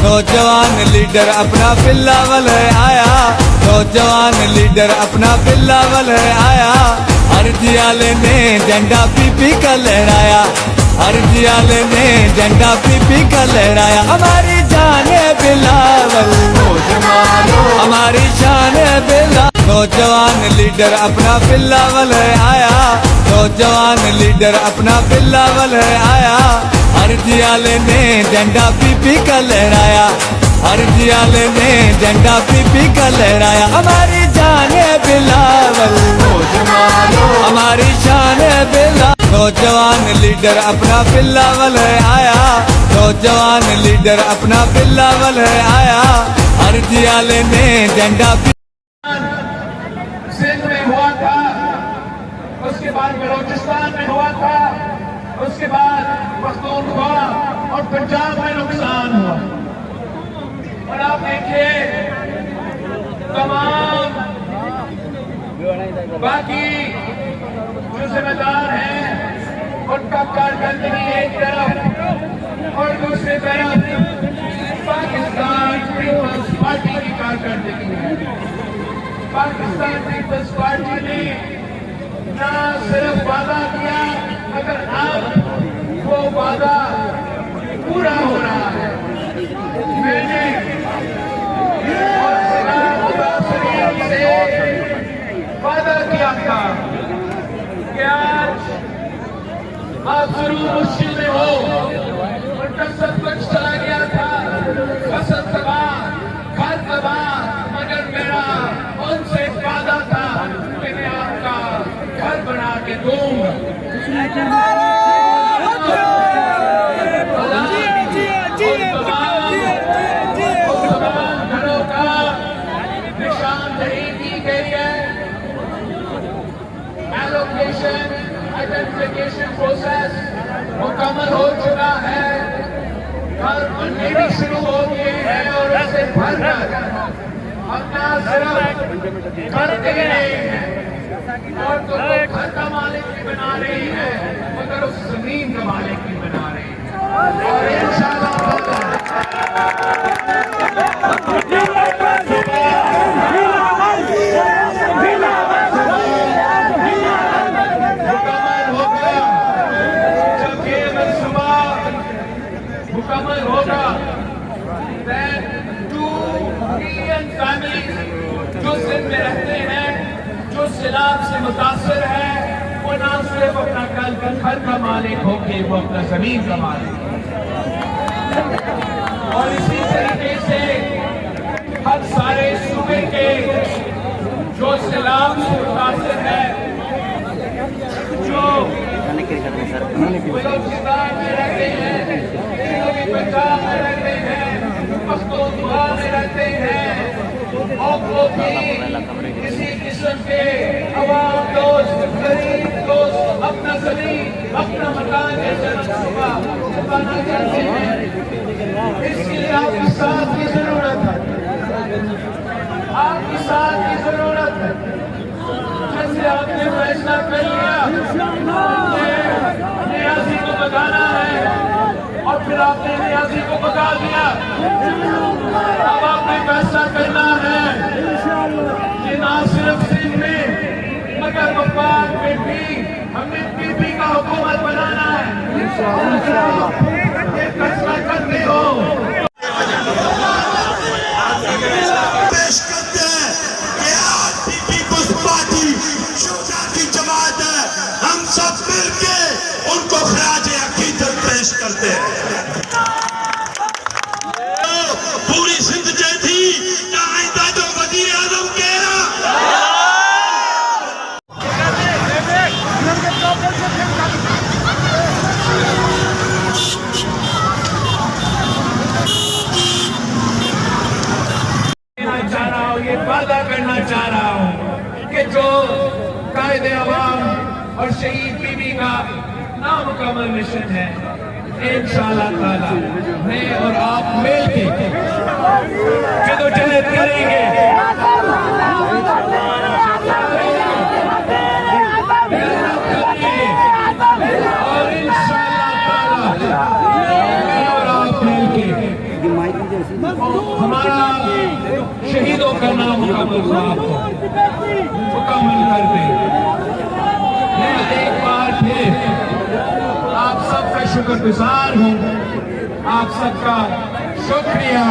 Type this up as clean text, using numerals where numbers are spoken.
नौजवान लीडर अपना बिलावल है आया, नौजवान लीडर अपना बिलावल है आया। अर्जियाले ने झंडा पीपी का लहराया, अर्जियाले ने झंडा पीपी का लहराया। हमारी जान है बिलावल, हमारी शान है बिलावल। नौजवान लीडर अपना बिलावल है आया, नौजवान लीडर अपना बिलावल है आया। अर्जियाले ने झंडा पीपी का लहराया, अर्जियाले ने झंडा पीपी का लहराया। हमारी जान है बिलावल, हमारी शान है बिलावल। नौजवान लीडर अपना बिलावल है आया, नौजवान लीडर अपना बिलावल है आया। अर्जियाले ने झंडा सिंध में हुआ था, उसके बाद बलोचिस्तान में हुआ था, उसके बाद पख्तूनख्वा और पंजाब में नुकसान हुआ। और आप देखिए तमाम बाकी जो जिम्मेदार हैं उनका कारकर्दगी एक तरफ और दूसरी तरफ पाकिस्तान पीपल्स पार्टी की कारकर्दगी है। पाकिस्तान पीपल्स पार्टी ने न सिर्फ वादा किया मगर अब वो वादा पूरा हो रहा है। मैंने से वादा किया था कि आज आप जरूर मुश्किल में हो, उनका सब कुछ चला गया था, फसल तबाह घर तबाह, मगर मेरा उनसे वादा था कि मैं आपका घर बना के दूंगा। घरों का निशानदेही की गई है। एलोकेशन आइडेंटिफिकेशन प्रोसेस मुकम्मल हो चुका है, घर बनने भी शुरू हो गए हैं और उसे भरकर अपना सिर्फ घर दे रहे हैं और तो घर का मालिक भी बना रही है मगर उस जमीन का मालिक भी बना रही है। और इंशाअल्लाह मुकम्मल होगा, then 2 मिलियन फैमिलीज जो सिंध में रहते हैं, जो सैलाब से मुतासर है, वो ना सिर्फ अपना घर का मालिक होके वो अपना जमीन का मालिक। और इसी तरीके से हर सारे सूबे के जो सैलाब से मुतासर है, जो बलोचिस्तान में रहते हैं, पंजाब में रहते हैं, पख्तूनख्वा में रहते हैं, और वो भी किसी किस्म के अवाम दोस्त, गरीब दोस्त अपना जमीन अपना मकान जैसे मनसूबा बनाना चाहते हैं। इसके लिए आपकी साथ की जरूरत है, आपकी साथ की जरूरत है। जैसे आपने फैसला कर लिया नियाजी को बताना है और फिर आपने नियाजी को बता दिया, अब आपने फैसला करना है कि ना सिर्फ सिंध में मगर वफाक में भी हमें पीपी का हुकूमत बनाना है। ये फैसला करते हो उनको खराज अकीदत पेश करते हैं। पूरी सिंध जैसी आइंदा जो वजीर आजम कह रहा हूँ, ये वादा करना चाह रहा हूँ कि जो कायदे अवाम और शहीद बीबी का नामुकम्मल मिशन है, इंशाअल्लाह ताला मैं और आप मिलके जदोजहद करेंगे। और इंशाअल्लाह ताला मैं और आप मिलके हमारा शहीदों का नाम मुकम्मल कर दे। मैं एक बार फिर आप सबका शुक्रगुजार हूँ, आप सबका शुक्रिया।